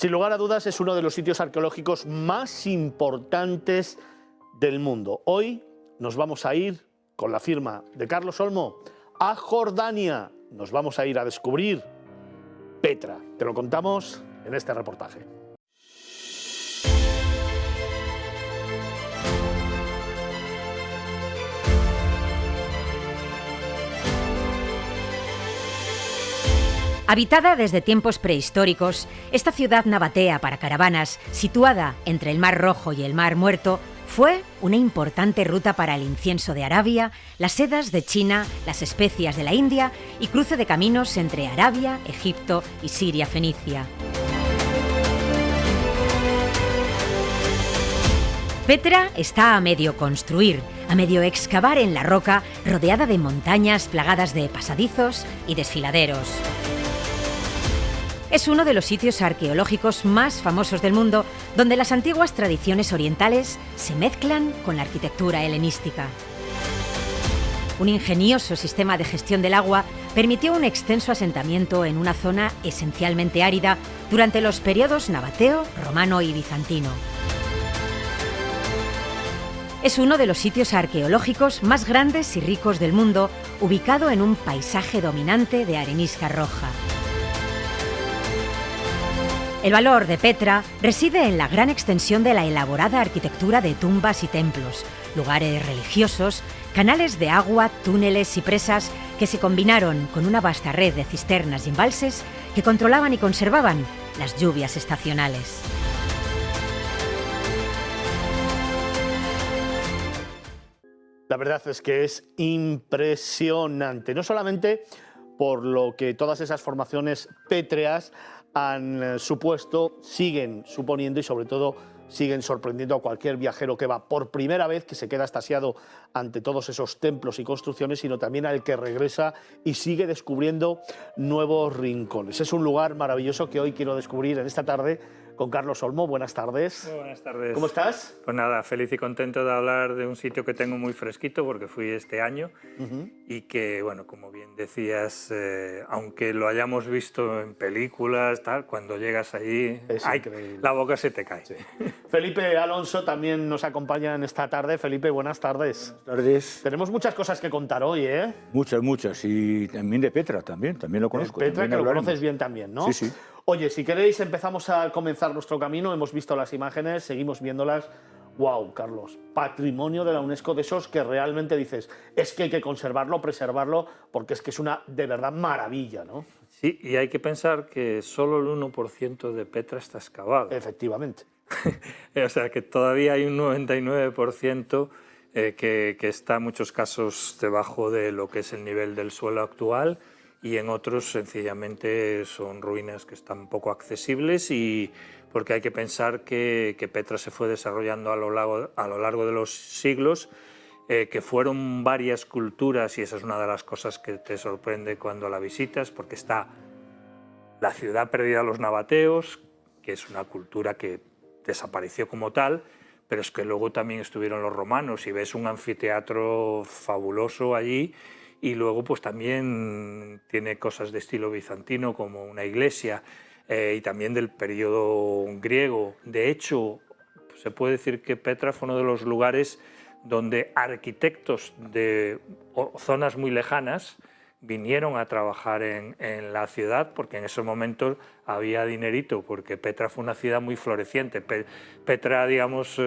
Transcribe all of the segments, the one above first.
Sin lugar a dudas es uno de los sitios arqueológicos más importantes del mundo. Hoy nos vamos a ir, con la firma de Carlos Olmo, a Jordania. Nos vamos a ir a descubrir Petra. Te lo contamos en este reportaje. Habitada desde tiempos prehistóricos, esta ciudad nabatea para caravanas, situada entre el Mar Rojo y el Mar Muerto, fue una importante ruta para el incienso de Arabia, las sedas de China, las especias de la India y cruce de caminos entre Arabia, Egipto y Siria fenicia. Petra está a medio construir, a medio excavar en la roca, rodeada de montañas plagadas de pasadizos y desfiladeros. Es uno de los sitios arqueológicos más famosos del mundo, donde las antiguas tradiciones orientales se mezclan con la arquitectura helenística. Un ingenioso sistema de gestión del agua permitió un extenso asentamiento en una zona esencialmente árida durante los periodos nabateo, romano y bizantino. Es uno de los sitios arqueológicos más grandes y ricos del mundo, ubicado en un paisaje dominante de arenisca roja. El valor de Petra reside en la gran extensión de la elaborada arquitectura de tumbas y templos, lugares religiosos, canales de agua, túneles y presas que se combinaron con una vasta red de cisternas y embalses que controlaban y conservaban las lluvias estacionales. La verdad es que es impresionante, no solamente por lo que todas esas formaciones pétreas han supuesto, siguen suponiendo y sobre todo siguen sorprendiendo a cualquier viajero que va por primera vez, que se queda extasiado ante todos esos templos y construcciones, sino también al que regresa y sigue descubriendo nuevos rincones. Es un lugar maravilloso que hoy quiero descubrir en esta tarde con Carlos Olmo. Buenas tardes. Muy buenas tardes. ¿Cómo estás? Pues nada, feliz y contento de hablar de un sitio que tengo muy fresquito porque fui este año y que, bueno, como bien decías, aunque lo hayamos visto en películas, tal, cuando llegas allí, la boca se te cae. Sí. Felipe Alonso también nos acompaña en esta tarde. Felipe, buenas tardes. Buenas tardes. Tenemos muchas cosas que contar hoy, ¿eh? Muchas. Y también de Petra, también lo conozco. Petra, que lo conoces bien también, ¿no? Sí. Oye, si queréis empezamos a comenzar nuestro camino. Hemos visto las imágenes, seguimos viéndolas. ¡Wow, Carlos! Patrimonio de la UNESCO, de esos que realmente dices, es que hay que conservarlo, preservarlo, porque es que es una, de verdad, maravilla, ¿no? Sí, y hay que pensar que solo el 1% de Petra está excavado. Efectivamente. O sea, que todavía hay un 99% que está en muchos casos debajo de lo que es el nivel del suelo actual, y en otros sencillamente son ruinas que están poco accesibles, y porque hay que pensar que Petra se fue desarrollando a lo largo de los siglos, que fueron varias culturas, y esa es una de las cosas que te sorprende cuando la visitas, porque está la ciudad perdida de los nabateos, que es una cultura que desapareció como tal, pero es que luego también estuvieron los romanos y ves un anfiteatro fabuloso allí. Y luego pues también tiene cosas de estilo bizantino como una iglesia, y también del periodo griego. De hecho, se puede decir que Petra fue uno de los lugares donde arquitectos de zonas muy lejanas vinieron a trabajar en la ciudad, porque en esos momentos había dinerito, porque Petra fue una ciudad muy floreciente. Petra, digamos,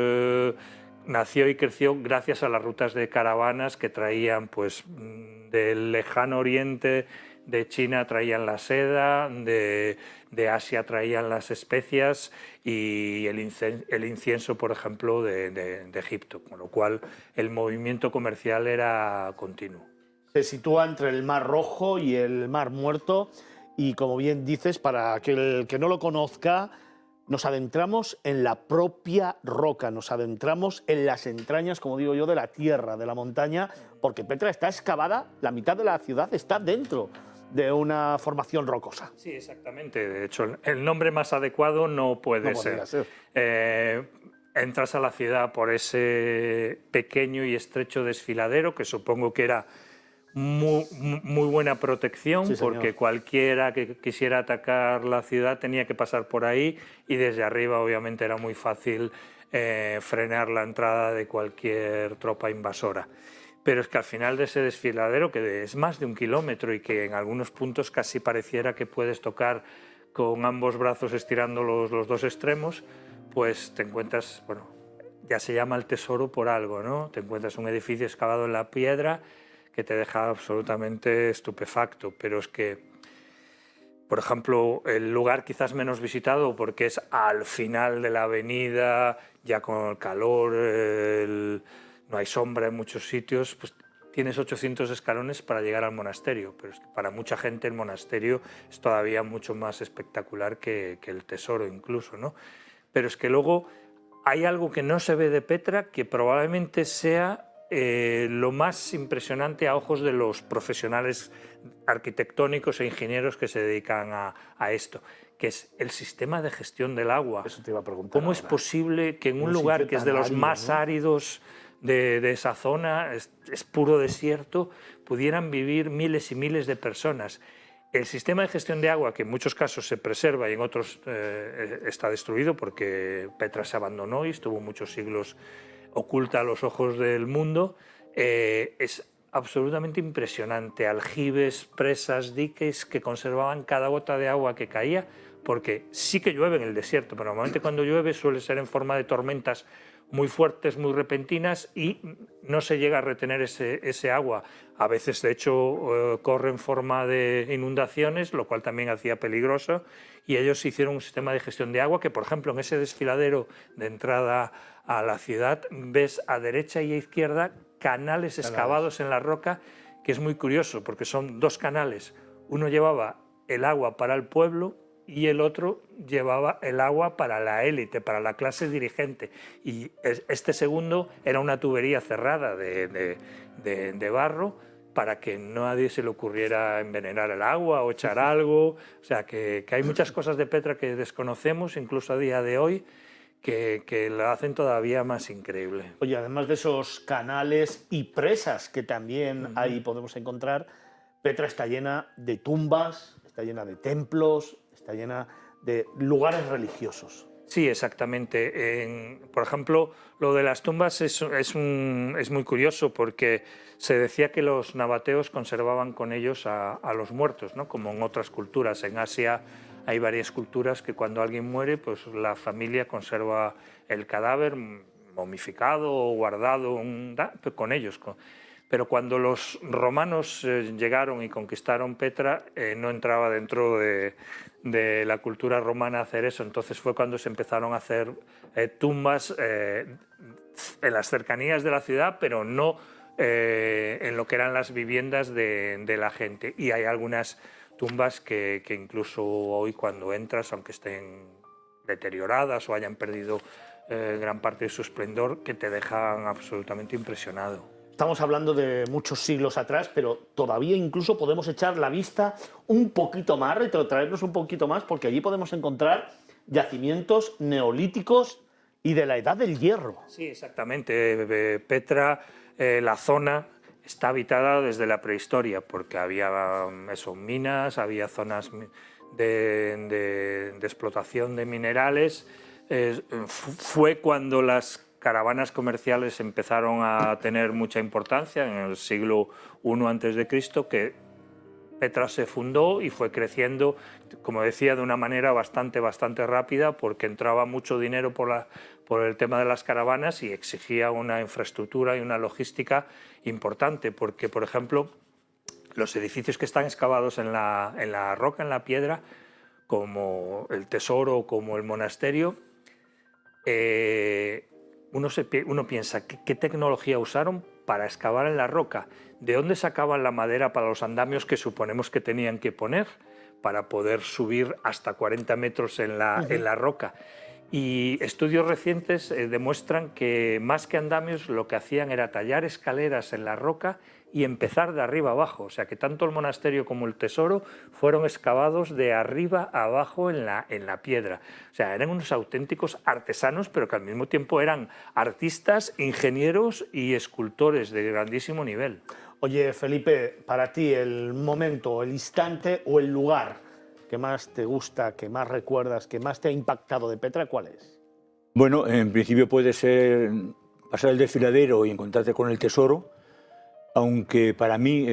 nació y creció gracias a las rutas de caravanas que traían pues del lejano oriente, de China traían la seda, de Asia traían las especias y el incienso, por ejemplo, de Egipto, con lo cual el movimiento comercial era continuo. Se sitúa entre el Mar Rojo y el Mar Muerto y, como bien dices, para aquel que no lo conozca, nos adentramos en la propia roca, nos adentramos en las entrañas, como digo yo, de la tierra, de la montaña, porque Petra está excavada, la mitad de la ciudad está dentro de una formación rocosa. Sí, exactamente. De hecho, el nombre más adecuado no puede ser. Entras a la ciudad por ese pequeño y estrecho desfiladero, que supongo que era muy buena protección, Sí, señor. porque cualquiera que quisiera atacar la ciudad tenía que pasar por ahí, y desde arriba obviamente era muy fácil frenar la entrada de cualquier tropa invasora. Pero es que al final de ese desfiladero, que es más de 1 kilómetro y que en algunos puntos casi pareciera que puedes tocar con ambos brazos estirando los dos extremos, pues te encuentras, bueno, ya se llama el tesoro por algo, ¿no? Te encuentras un edificio excavado en la piedra que te deja absolutamente estupefacto, pero es que, por ejemplo, el lugar quizás menos visitado, porque es al final de la avenida, ya con el calor, no hay sombra en muchos sitios, pues tienes 800 escalones para llegar al monasterio, pero es que para mucha gente el monasterio es todavía mucho más espectacular que el tesoro incluso, ¿no? Pero es que luego hay algo que no se ve de Petra que probablemente sea lo más impresionante a ojos de los profesionales arquitectónicos e ingenieros que se dedican a esto, que es el sistema de gestión del agua. Eso te iba a preguntar. ¿Cómo es posible que en un lugar que es de los más áridos de esa zona, es puro desierto, pudieran vivir miles y miles de personas? El sistema de gestión de agua, que en muchos casos se preserva y en otros está destruido porque Petra se abandonó y estuvo muchos siglos oculta a los ojos del mundo, es absolutamente impresionante. Aljibes, presas, diques que conservaban cada gota de agua que caía, porque sí que llueve en el desierto, pero normalmente cuando llueve suele ser en forma de tormentas muy fuertes, muy repentinas, y no se llega a retener ese agua. A veces, de hecho, corre en forma de inundaciones, lo cual también hacía peligroso, y ellos hicieron un sistema de gestión de agua que, por ejemplo, en ese desfiladero de entrada a la ciudad, ves a derecha y a izquierda canales excavados en la roca, que es muy curioso, porque son 2 canales. Uno llevaba el agua para el pueblo y el otro llevaba el agua para la élite, para la clase dirigente. Y este segundo era una tubería cerrada de barro para que nadie se le ocurriera envenenar el agua o echar algo. O sea, que hay muchas cosas de Petra que desconocemos, incluso a día de hoy, que la hacen todavía más increíble. Oye, además de esos canales y presas que también ahí podemos encontrar, Petra está llena de tumbas, está llena de templos, está llena de lugares religiosos. Sí, exactamente. Por ejemplo, lo de las tumbas es muy curioso, porque se decía que los nabateos conservaban con ellos a los muertos, ¿no? Como en otras culturas. En Asia hay varias culturas que cuando alguien muere, pues la familia conserva el cadáver momificado o guardado con ellos. Pero cuando los romanos llegaron y conquistaron Petra, no entraba dentro de la cultura romana hacer eso. Entonces fue cuando se empezaron a hacer tumbas en las cercanías de la ciudad, pero no en lo que eran las viviendas de la gente. Y hay algunas tumbas que incluso hoy, cuando entras, aunque estén deterioradas o hayan perdido gran parte de su esplendor, que te dejan absolutamente impresionado. Estamos hablando de muchos siglos atrás, pero todavía incluso podemos echar la vista un poquito más, retrotraernos un poquito más, porque allí podemos encontrar yacimientos neolíticos y de la edad del hierro. Sí, exactamente. Petra, la zona, está habitada desde la prehistoria, porque había minas, había zonas de explotación de minerales. Fue cuando las caravanas comerciales empezaron a tener mucha importancia en el siglo I a.C., que Petra se fundó y fue creciendo, como decía, de una manera bastante rápida, porque entraba mucho dinero por el tema de las caravanas y exigía una infraestructura y una logística importante, porque, por ejemplo, los edificios que están excavados en la roca, en la piedra, como el tesoro, como el monasterio, uno piensa, ¿qué tecnología usaron para excavar en la roca? ¿De dónde sacaban la madera para los andamios que suponemos que tenían que poner para poder subir hasta 40 metros en la roca? Y estudios recientes demuestran que más que andamios lo que hacían era tallar escaleras en la roca y empezar de arriba abajo. O sea que tanto el monasterio como el tesoro fueron excavados de arriba a abajo en la piedra. O sea, eran unos auténticos artesanos, pero que al mismo tiempo eran artistas, ingenieros y escultores de grandísimo nivel. Oye, Felipe, para ti el momento, el instante o el lugar que más te gusta, que más recuerdas, que más te ha impactado de Petra, ¿cuál es? Bueno, en principio puede ser pasar el desfiladero y encontrarte con el tesoro, aunque para mí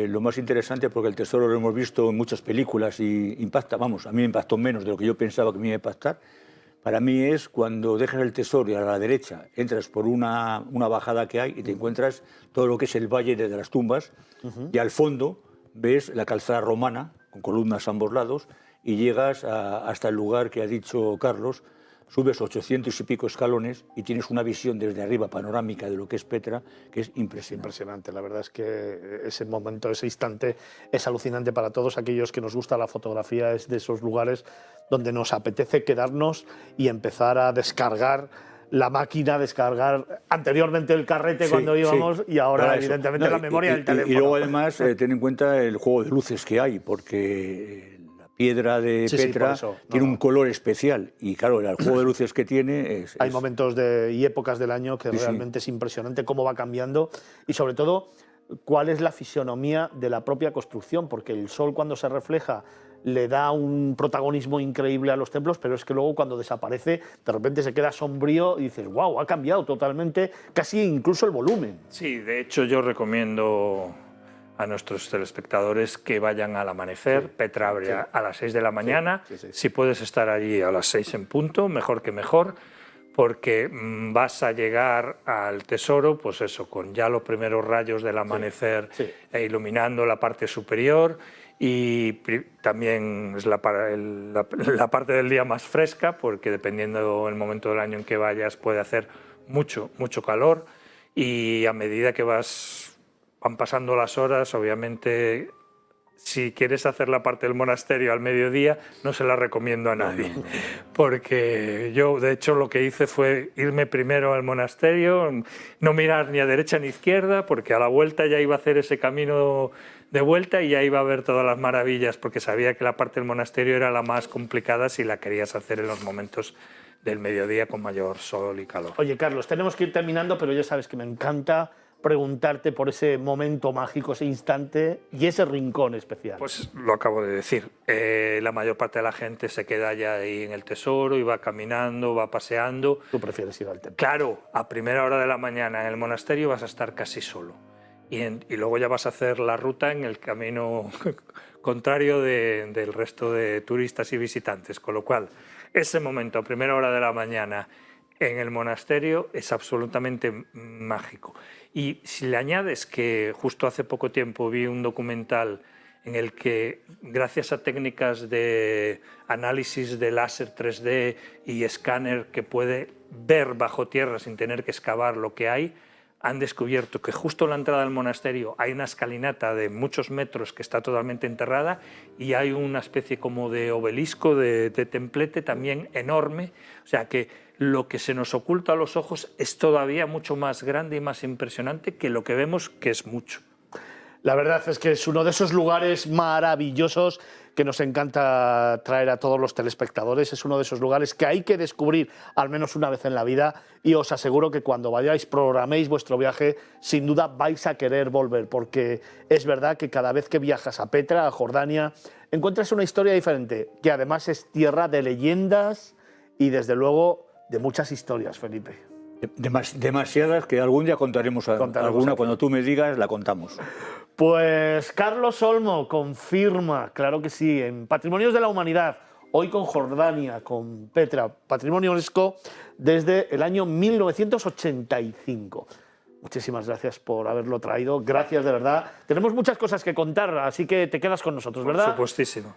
lo más interesante, porque el tesoro lo hemos visto en muchas películas y impacta, vamos, a mí me impactó menos de lo que yo pensaba que me iba a impactar. Para mí es cuando dejas el tesoro y a la derecha entras por una bajada que hay y te encuentras todo lo que es el Valle de las Tumbas, y al fondo ves la calzada romana con columnas a ambos lados y llegas hasta el lugar que ha dicho Carlos. Subes 800 y pico escalones y tienes una visión desde arriba panorámica de lo que es Petra, que es impresionante. Impresionante, la verdad es que ese momento, ese instante es alucinante para todos aquellos que nos gusta la fotografía, es de esos lugares donde nos apetece quedarnos y empezar a descargar la máquina, descargar anteriormente el carrete cuando íbamos y ahora evidentemente la memoria del teléfono. Y luego además ten en cuenta el juego de luces que hay, porque piedra de Petra tiene un color especial y claro, el juego de luces que tiene hay momentos y épocas del año que realmente es impresionante cómo va cambiando y sobre todo cuál es la fisionomía de la propia construcción, porque el sol cuando se refleja le da un protagonismo increíble a los templos, pero es que luego cuando desaparece de repente se queda sombrío y dices, wow, ha cambiado totalmente, casi incluso el volumen. Sí, de hecho yo recomiendo a nuestros telespectadores que vayan al amanecer. Petra abre a las 6 de la mañana. Si puedes estar allí a las 6 en punto, mejor que mejor, porque vas a llegar al tesoro, pues eso, con ya los primeros rayos del amanecer iluminando la parte superior, y también es la parte del día más fresca, porque dependiendo del momento del año en que vayas puede hacer mucho calor, y a medida que van pasando las horas, obviamente, si quieres hacer la parte del monasterio al mediodía, no se la recomiendo a nadie, porque yo, de hecho, lo que hice fue irme primero al monasterio, no mirar ni a derecha ni a izquierda, porque a la vuelta ya iba a hacer ese camino de vuelta y ya iba a ver todas las maravillas, porque sabía que la parte del monasterio era la más complicada si la querías hacer en los momentos del mediodía con mayor sol y calor. Oye, Carlos, tenemos que ir terminando, pero ya sabes que me encanta preguntarte por ese momento mágico, ese instante y ese rincón especial. Pues lo acabo de decir, la mayor parte de la gente se queda ya ahí en el tesoro y va caminando, va paseando. ¿Tú prefieres ir al templo? Claro, a primera hora de la mañana en el monasterio vas a estar casi solo y luego ya vas a hacer la ruta en el camino contrario del resto de turistas y visitantes, con lo cual ese momento a primera hora de la mañana en el monasterio es absolutamente mágico. Y si le añades que justo hace poco tiempo vi un documental en el que, gracias a técnicas de análisis de láser 3D y escáner que puede ver bajo tierra sin tener que excavar lo que hay, han descubierto que justo en la entrada del monasterio hay una escalinata de muchos metros que está totalmente enterrada y hay una especie como de obelisco, de templete también enorme. O sea que lo que se nos oculta a los ojos es todavía mucho más grande y más impresionante que lo que vemos, que es mucho. La verdad es que es uno de esos lugares maravillosos que nos encanta traer a todos los telespectadores. Es uno de esos lugares que hay que descubrir al menos una vez en la vida y os aseguro que cuando vayáis, programéis vuestro viaje, sin duda vais a querer volver, porque es verdad que cada vez que viajas a Petra, a Jordania, encuentras una historia diferente, que además es tierra de leyendas y desde luego de muchas historias, Felipe. Demasiadas que algún día contaremos alguna, cuando tú me digas la contamos. Pues Carlos Olmo confirma, claro que sí, en Patrimonios de la Humanidad, hoy con Jordania, con Petra, Patrimonio UNESCO desde el año 1985. Muchísimas gracias por haberlo traído, gracias de verdad. Tenemos muchas cosas que contar, así que te quedas con nosotros, ¿verdad? Por supuestísimo.